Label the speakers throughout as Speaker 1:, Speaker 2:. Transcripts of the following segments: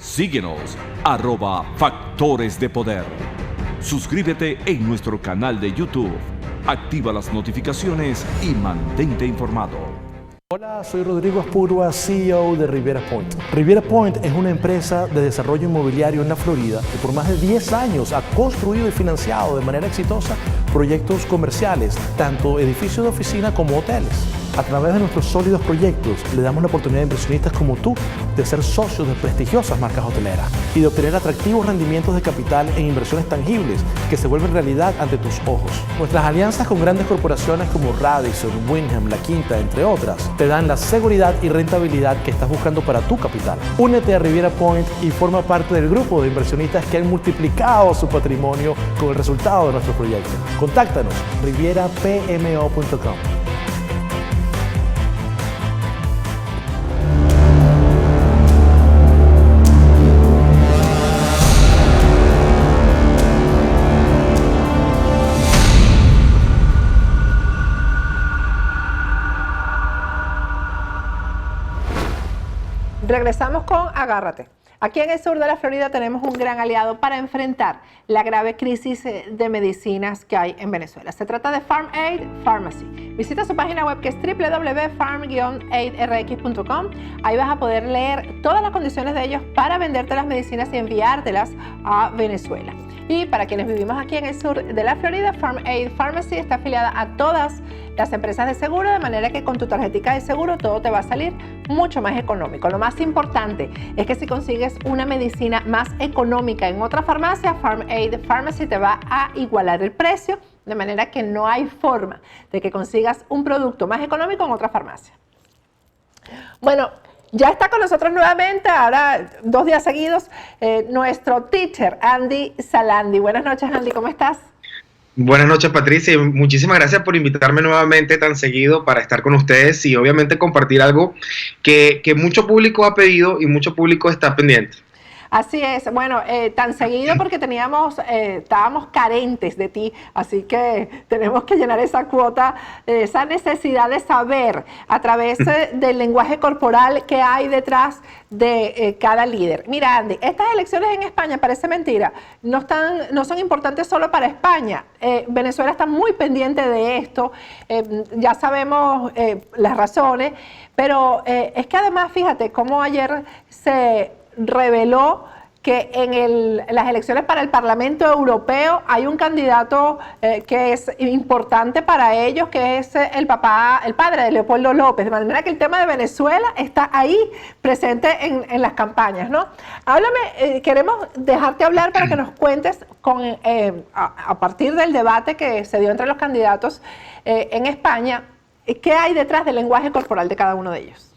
Speaker 1: Síguenos, @Factores de Poder. Suscríbete en nuestro canal de YouTube. Activa las notificaciones y mantente informado.
Speaker 2: Hola, soy Rodrigo Aspurua, CEO de Riviera Point. Riviera Point es una empresa de desarrollo inmobiliario en la Florida que por más de 10 años ha construido y financiado de manera exitosa proyectos comerciales, tanto edificios de oficina como hoteles. A través de nuestros sólidos proyectos le damos la oportunidad a inversionistas como tú de ser socios de prestigiosas marcas hoteleras y de obtener atractivos rendimientos de capital en inversiones tangibles que se vuelven realidad ante tus ojos. Nuestras alianzas con grandes corporaciones como Radisson, Wyndham, La Quinta, entre otras, te dan la seguridad y rentabilidad que estás buscando para tu capital. Únete a Riviera Point y forma parte del grupo de inversionistas que han multiplicado su patrimonio con el resultado de nuestro proyecto. Contáctanos, rivierapmo.com.
Speaker 3: Regresamos con Agárrate. Aquí en el sur de la Florida tenemos un gran aliado para enfrentar la grave crisis de medicinas que hay en Venezuela. Se trata de Farm Aid Pharmacy. Visita su página web que es www.farm-aidrx.com. Ahí vas a poder leer todas las condiciones de ellos para venderte las medicinas y enviártelas a Venezuela. Y para quienes vivimos aquí en el sur de la Florida, Farm Aid Pharmacy está afiliada a todas las empresas de seguro, de manera que con tu tarjetica de seguro todo te va a salir mucho más económico. Lo más importante es que si consigues una medicina más económica en otra farmacia, Farm Aid Pharmacy te va a igualar el precio, de manera que no hay forma de que consigas un producto más económico en otra farmacia. Bueno, ya está con nosotros nuevamente, ahora 2 días seguidos, nuestro teacher, Andy Salandi. Buenas noches, Andy, ¿cómo estás?
Speaker 4: Buenas noches, Patricia, y muchísimas gracias por invitarme nuevamente tan seguido para estar con ustedes y obviamente compartir algo que mucho público ha pedido y mucho público está pendiente.
Speaker 3: Así es, bueno, tan seguido porque estábamos carentes de ti, así que tenemos que llenar esa cuota, esa necesidad de saber a través del lenguaje corporal que hay detrás de cada líder. Mira, Andy, estas elecciones en España, parece mentira, no son importantes solo para España. Venezuela está muy pendiente de esto, ya sabemos las razones, pero es que además, fíjate cómo ayer se reveló que en las elecciones para el Parlamento Europeo hay un candidato que es importante para ellos, que es el padre de Leopoldo López, de manera que el tema de Venezuela está ahí presente en las campañas, ¿no? Háblame, queremos dejarte hablar para que nos cuentes a partir del debate que se dio entre los candidatos en España, ¿qué hay detrás del lenguaje corporal de cada uno de ellos?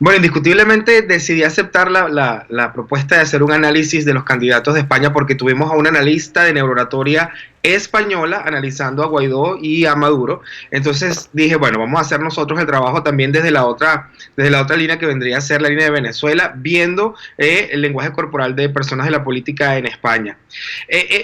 Speaker 4: Bueno, indiscutiblemente decidí aceptar la propuesta de hacer un análisis de los candidatos de España porque tuvimos a un analista de neurooratoria española analizando a Guaidó y a Maduro. Entonces dije, bueno, vamos a hacer nosotros el trabajo también desde la otra línea que vendría a ser la línea de Venezuela, viendo el lenguaje corporal de personas de la política en España.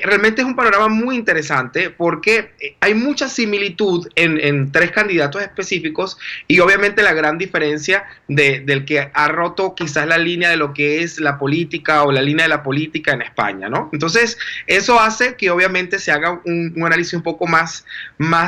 Speaker 4: Realmente es un panorama muy interesante porque hay mucha similitud en 3 candidatos específicos y obviamente la gran diferencia del que ha roto quizás la línea de lo que es la política o la línea de la política en España, ¿no? Entonces eso hace que obviamente se haga un análisis un poco más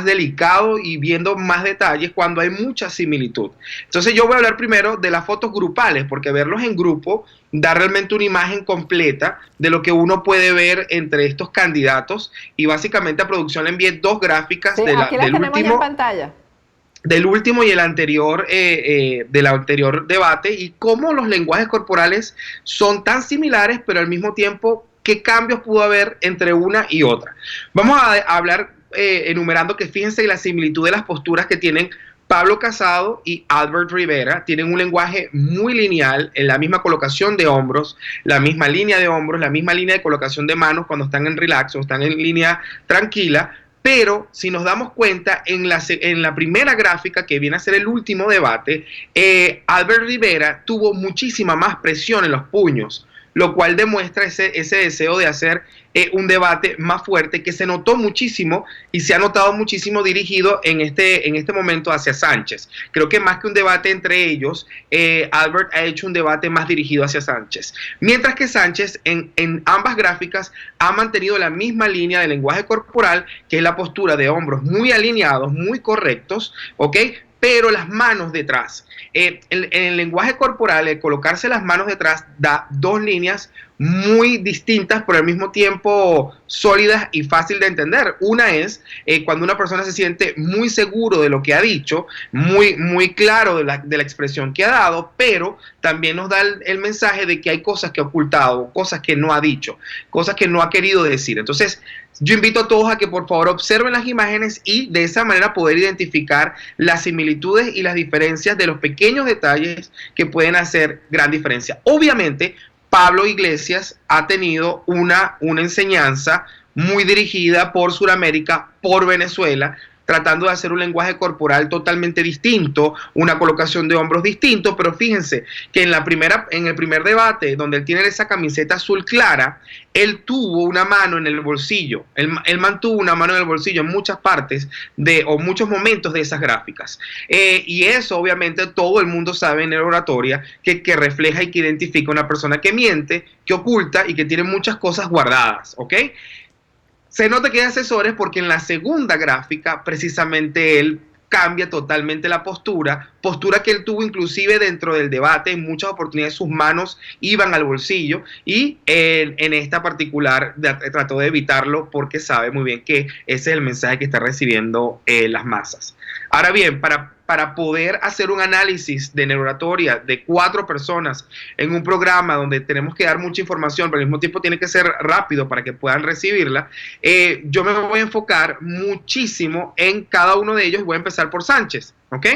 Speaker 4: delicado y viendo más detalles cuando hay mucha similitud. Entonces yo voy a hablar primero de las fotos grupales, porque verlos en grupo da realmente una imagen completa de lo que uno puede ver entre estos candidatos y básicamente a producción le envié 2 gráficas
Speaker 3: sí, aquí las tenemos ya en pantalla.
Speaker 4: Del último y el anterior, del anterior debate y cómo los lenguajes corporales son tan similares pero al mismo tiempo qué cambios pudo haber entre una y otra. Vamos a hablar enumerando que fíjense la similitud de las posturas que tienen Pablo Casado y Albert Rivera. Tienen un lenguaje muy lineal, en la misma colocación de hombros, la misma línea de hombros, la misma línea de colocación de manos cuando están en relax o están en línea tranquila. Pero si nos damos cuenta, en la primera gráfica, que viene a ser el último debate, Albert Rivera tuvo muchísima más presión en los puños. lo cual demuestra ese deseo de hacer un debate más fuerte, que se notó muchísimo y se ha notado muchísimo dirigido en este momento hacia Sánchez. Creo que más que un debate entre ellos, Albert ha hecho un debate más dirigido hacia Sánchez. Mientras que Sánchez en ambas gráficas ha mantenido la misma línea de lenguaje corporal, que es la postura de hombros muy alineados, muy correctos, ¿ok? Pero las manos detrás. En el lenguaje corporal, el colocarse las manos detrás da dos líneas muy distintas, pero al mismo tiempo sólidas y fácil de entender. Una es cuando una persona se siente muy seguro de lo que ha dicho, muy claro de la expresión que ha dado, pero también nos da el mensaje de que hay cosas que ha ocultado, cosas que no ha dicho, cosas que no ha querido decir. Entonces, yo invito a todos a que por favor observen las imágenes y de esa manera poder identificar las similitudes y las diferencias de los pequeños detalles que pueden hacer gran diferencia. Obviamente, Pablo Iglesias ha tenido una enseñanza muy dirigida por Sudamérica, por Venezuela, tratando de hacer un lenguaje corporal totalmente distinto, una colocación de hombros distinto, pero fíjense que en el primer debate, donde él tiene esa camiseta azul clara, él tuvo una mano en el bolsillo, él mantuvo una mano en el bolsillo en muchas partes o muchos momentos de esas gráficas. Y eso obviamente todo el mundo sabe en la oratoria que refleja y que identifica a una persona que miente, que oculta y que tiene muchas cosas guardadas, ¿ok? Se nota que hay asesores porque en la segunda gráfica precisamente él cambia totalmente la postura que él tuvo inclusive dentro del debate. En muchas oportunidades sus manos iban al bolsillo y en esta particular trató de evitarlo porque sabe muy bien que ese es el mensaje que está recibiendo las masas. Ahora bien, para poder hacer un análisis de neurooratoria de 4 personas en un programa donde tenemos que dar mucha información, pero al mismo tiempo tiene que ser rápido para que puedan recibirla, yo me voy a enfocar muchísimo en cada uno de ellos y voy a empezar por Sánchez, ¿ok?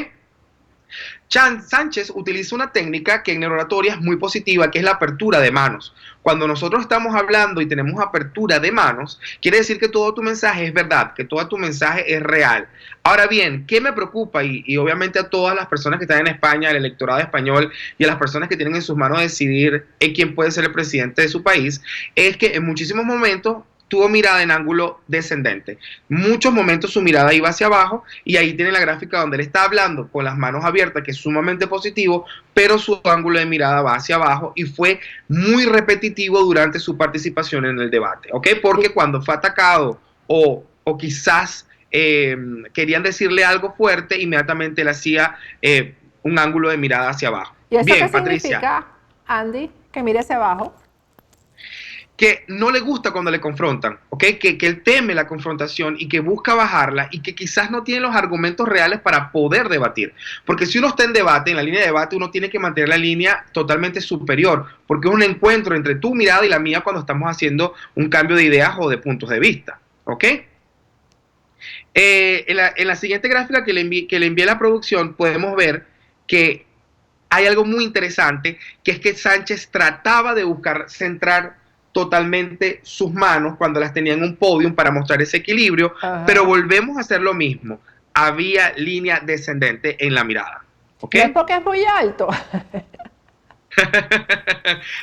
Speaker 4: Sánchez utiliza una técnica que en neurooratoria es muy positiva, que es la apertura de manos. Cuando nosotros estamos hablando y tenemos apertura de manos, quiere decir que todo tu mensaje es verdad, que todo tu mensaje es real. Ahora bien, ¿qué me preocupa? Y obviamente a todas las personas que están en España, al electorado español y a las personas que tienen en sus manos decidir quién puede ser el presidente de su país, es que en muchísimos momentos tuvo mirada en ángulo descendente. Muchos momentos su mirada iba hacia abajo y ahí tiene la gráfica donde él está hablando con las manos abiertas, que es sumamente positivo, pero su ángulo de mirada va hacia abajo y fue muy repetitivo durante su participación en el debate, ¿ok? Porque cuando fue atacado o quizás querían decirle algo fuerte, inmediatamente le hacía un ángulo de mirada hacia abajo.
Speaker 3: ¿Y eso
Speaker 4: bien,
Speaker 3: qué
Speaker 4: Patricia,
Speaker 3: significa, Andy, que mire hacia abajo?
Speaker 4: Que no le gusta cuando le confrontan, ¿ok? Que él teme la confrontación y que busca bajarla y que quizás no tiene los argumentos reales para poder debatir. Porque si uno está en debate, en la línea de debate, uno tiene que mantener la línea totalmente superior, porque es un encuentro entre tu mirada y la mía cuando estamos haciendo un cambio de ideas o de puntos de vista, ¿ok? En la siguiente gráfica que le envié a la producción podemos ver que hay algo muy interesante, que es que Sánchez trataba de buscar centrar totalmente sus manos cuando las tenía en un podium para mostrar ese equilibrio, pero volvemos a hacer lo mismo. Había línea descendente en la mirada. ¿Okay?
Speaker 3: No es porque es muy alto.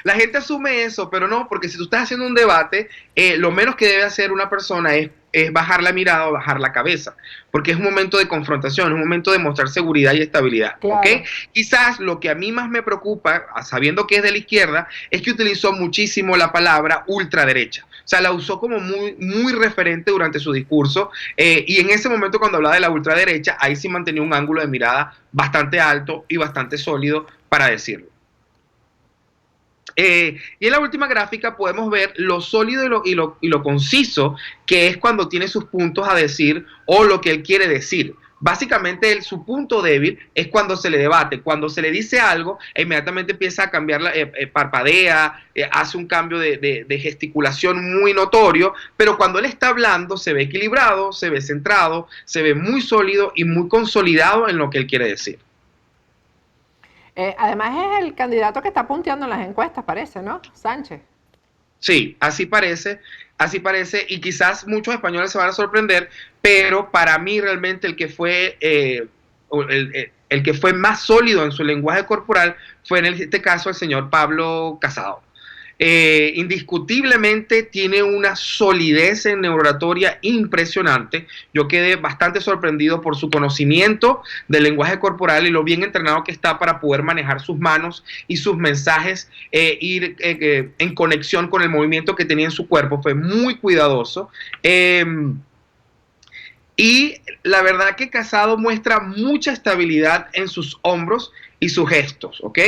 Speaker 4: La gente asume eso, pero no, porque si tú estás haciendo un debate, lo menos que debe hacer una persona es bajar la mirada o bajar la cabeza, porque es un momento de confrontación, es un momento de mostrar seguridad y estabilidad. Claro. ¿Okay? Quizás lo que a mí más me preocupa, sabiendo que es de la izquierda, es que utilizó muchísimo la palabra ultraderecha. O sea, la usó como muy referente durante su discurso, y en ese momento cuando hablaba de la ultraderecha, ahí sí mantenía un ángulo de mirada bastante alto y bastante sólido para decirlo. Y en la última gráfica podemos ver lo sólido y lo conciso que es cuando tiene sus puntos a decir o lo que él quiere decir. Básicamente su punto débil es cuando se le debate, cuando se le dice algo, inmediatamente empieza a cambiar, parpadea, hace un cambio de gesticulación muy notorio, pero cuando él está hablando se ve equilibrado, se ve centrado, se ve muy sólido y muy consolidado en lo que él quiere decir.
Speaker 3: Además es el candidato que está punteando en las encuestas, parece, ¿no? Sánchez.
Speaker 4: Sí, así parece, y quizás muchos españoles se van a sorprender, pero para mí realmente el que fue más sólido en su lenguaje corporal fue en este caso el señor Pablo Casado. Indiscutiblemente tiene una solidez en neurooratoria impresionante. Yo quedé bastante sorprendido por su conocimiento del lenguaje corporal y lo bien entrenado que está para poder manejar sus manos y sus mensajes, ir en conexión con el movimiento que tenía en su cuerpo. Fue muy cuidadoso. Y la verdad que Casado muestra mucha estabilidad en sus hombros y sus gestos, ¿ok?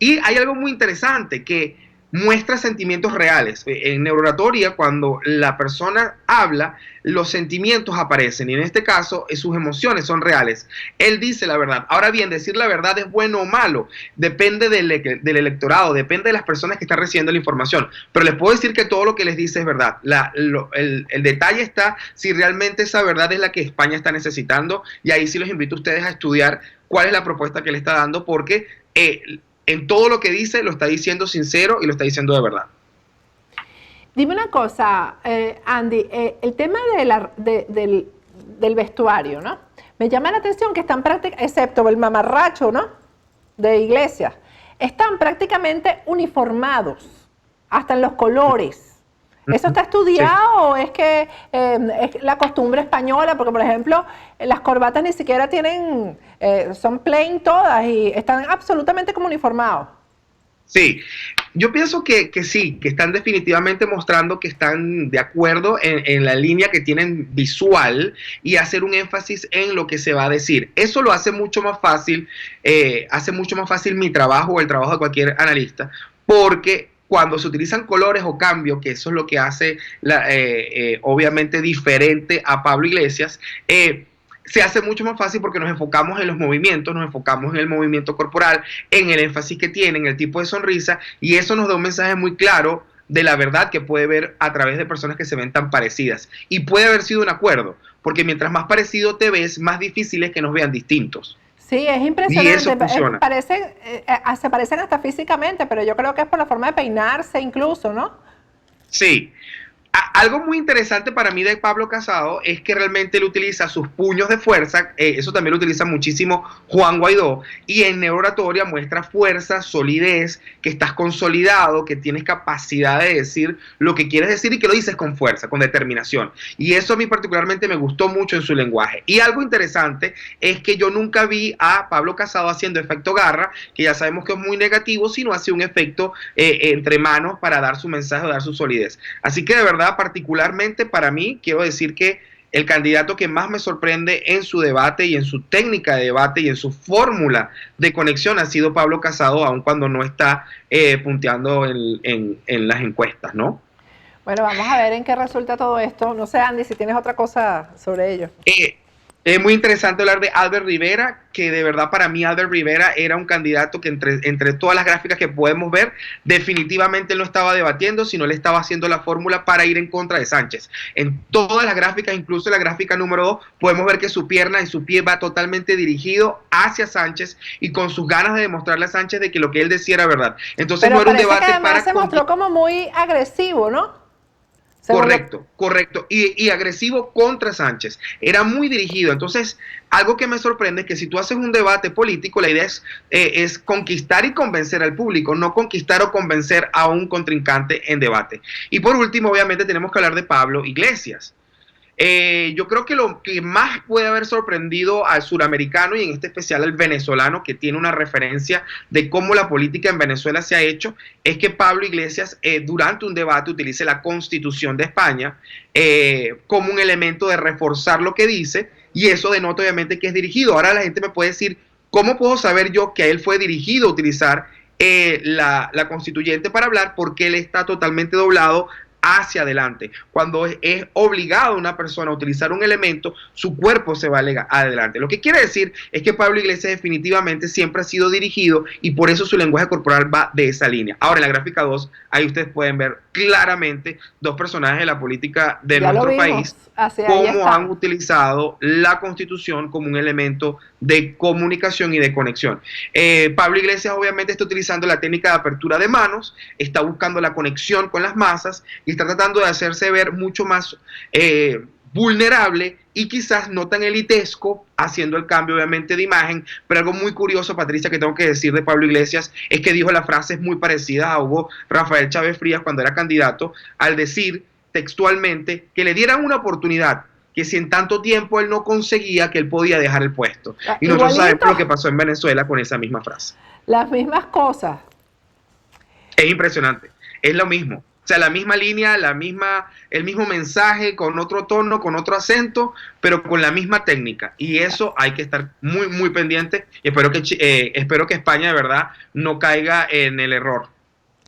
Speaker 4: Y hay algo muy interesante que muestra sentimientos reales. En neurooratoria, cuando la persona habla, los sentimientos aparecen y en este caso sus emociones son reales. Él dice la verdad. Ahora bien, decir la verdad es bueno o malo, depende del electorado, depende de las personas que están recibiendo la información. Pero les puedo decir que todo lo que les dice es verdad. El detalle está si realmente esa verdad es la que España está necesitando, y ahí sí los invito a ustedes a estudiar cuál es la propuesta que le está dando, porque en todo lo que dice lo está diciendo sincero y lo está diciendo de verdad.
Speaker 3: Dime una cosa, Andy, el tema del vestuario, ¿no? Me llama la atención que están prácticamente, excepto el mamarracho, ¿no? De Iglesias, están prácticamente uniformados, hasta en los colores. ¿Eso está estudiado o es que es la costumbre española? Porque, por ejemplo, las corbatas ni siquiera tienen, son plain todas y están absolutamente como uniformados.
Speaker 4: Sí, yo pienso que sí, que están definitivamente mostrando que están de acuerdo en la línea que tienen visual y hacer un énfasis en lo que se va a decir. Eso lo hace mucho más fácil mi trabajo o el trabajo de cualquier analista, porque cuando se utilizan colores o cambios, que eso es lo que hace obviamente diferente a Pablo Iglesias, se hace mucho más fácil porque nos enfocamos en los movimientos, nos enfocamos en el movimiento corporal, en el énfasis que tiene, en el tipo de sonrisa, y eso nos da un mensaje muy claro de la verdad que puede ver a través de personas que se ven tan parecidas. Y puede haber sido un acuerdo, porque mientras más parecido te ves, más difícil es que nos vean distintos.
Speaker 3: Sí, es impresionante.
Speaker 4: Y eso funciona.
Speaker 3: Se parecen hasta físicamente, pero yo creo que es por la forma de peinarse incluso, ¿no?
Speaker 4: Sí. Algo muy interesante para mí de Pablo Casado es que realmente él utiliza sus puños de fuerza, eso también lo utiliza muchísimo Juan Guaidó, y en neurooratoria muestra fuerza, solidez, que estás consolidado, que tienes capacidad de decir lo que quieres decir y que lo dices con fuerza, con determinación. Y eso a mí particularmente me gustó mucho en su lenguaje. Y algo interesante es que yo nunca vi a Pablo Casado haciendo efecto garra, que ya sabemos que es muy negativo, sino hace un efecto entre manos para dar su mensaje, dar su solidez. Así que de verdad, particularmente para mí, quiero decir que el candidato que más me sorprende en su debate y en su técnica de debate y en su fórmula de conexión ha sido Pablo Casado, aun cuando no está punteando en las encuestas, ¿no?
Speaker 3: Bueno, vamos a ver en qué resulta todo esto. No sé, Andy, si tienes otra cosa sobre ello.
Speaker 4: Es muy interesante hablar de Albert Rivera, que de verdad para mí Albert Rivera era un candidato que entre todas las gráficas que podemos ver, definitivamente no estaba debatiendo, sino le estaba haciendo la fórmula para ir en contra de Sánchez. En todas las gráficas, incluso en la gráfica número 2, podemos ver que su pierna y su pie va totalmente dirigido hacia Sánchez y con sus ganas de demostrarle a Sánchez de que lo que él decía era verdad. Entonces
Speaker 3: pero
Speaker 4: no era un debate
Speaker 3: que además
Speaker 4: para...
Speaker 3: se mostró como muy agresivo, ¿no?
Speaker 4: Correcto. Y agresivo contra Sánchez. Era muy dirigido. Entonces, algo que me sorprende es que si tú haces un debate político, la idea es conquistar y convencer al público, no conquistar o convencer a un contrincante en debate. Y por último, obviamente, tenemos que hablar de Pablo Iglesias. Yo creo que lo que más puede haber sorprendido al suramericano y en este especial al venezolano, que tiene una referencia de cómo la política en Venezuela se ha hecho, es que Pablo Iglesias durante un debate utilice la Constitución de España como un elemento de reforzar lo que dice, y eso denota obviamente que es dirigido. Ahora la gente me puede decir, ¿cómo puedo saber yo que a él fue dirigido a utilizar la constituyente para hablar? Porque él está totalmente doblado hacia adelante. Cuando es obligado una persona a utilizar un elemento, su cuerpo se va adelante. Lo que quiere decir es que Pablo Iglesias definitivamente siempre ha sido dirigido y por eso su lenguaje corporal va de esa línea. Ahora en la gráfica 2, ahí ustedes pueden ver claramente dos personajes de la política de nuestro país, cómo han utilizado la Constitución como un elemento de comunicación y de conexión. Pablo Iglesias obviamente está utilizando la técnica de apertura de manos, está buscando la conexión con las masas y está tratando de hacerse ver mucho más vulnerable y quizás no tan elitesco, haciendo el cambio obviamente de imagen. Pero algo muy curioso, Patricia, que tengo que decir de Pablo Iglesias, es que dijo la frase muy parecida a Hugo Rafael Chávez Frías cuando era candidato, al decir textualmente que le dieran una oportunidad, que si en tanto tiempo él no conseguía, que él podía dejar el puesto. Y nosotros sabemos lo que pasó en Venezuela con esa misma frase.
Speaker 3: Las mismas cosas.
Speaker 4: Es impresionante, es lo mismo. O sea, la misma línea, el mismo mensaje, con otro tono, con otro acento, pero con la misma técnica. Y eso hay que estar muy, muy pendiente. Y espero que España de verdad no caiga en el error.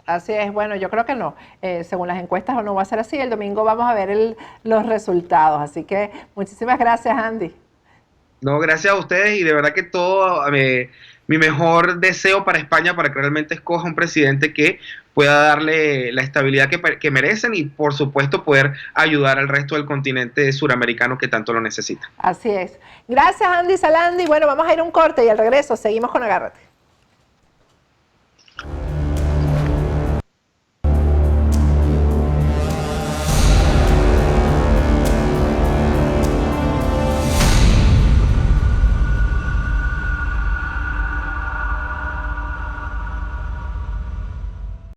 Speaker 3: Así es, bueno, yo creo que no. Según las encuestas no va a ser así. El domingo vamos a ver los resultados. Así que muchísimas gracias, Andy.
Speaker 4: No, gracias a ustedes y de verdad que todo, mi mejor deseo para España para que realmente escoja un presidente que pueda darle la estabilidad que merecen y por supuesto poder ayudar al resto del continente suramericano que tanto lo necesita.
Speaker 3: Así es. Gracias, Andy Salandi. Bueno, vamos a ir a un corte y al regreso seguimos con Agárrate.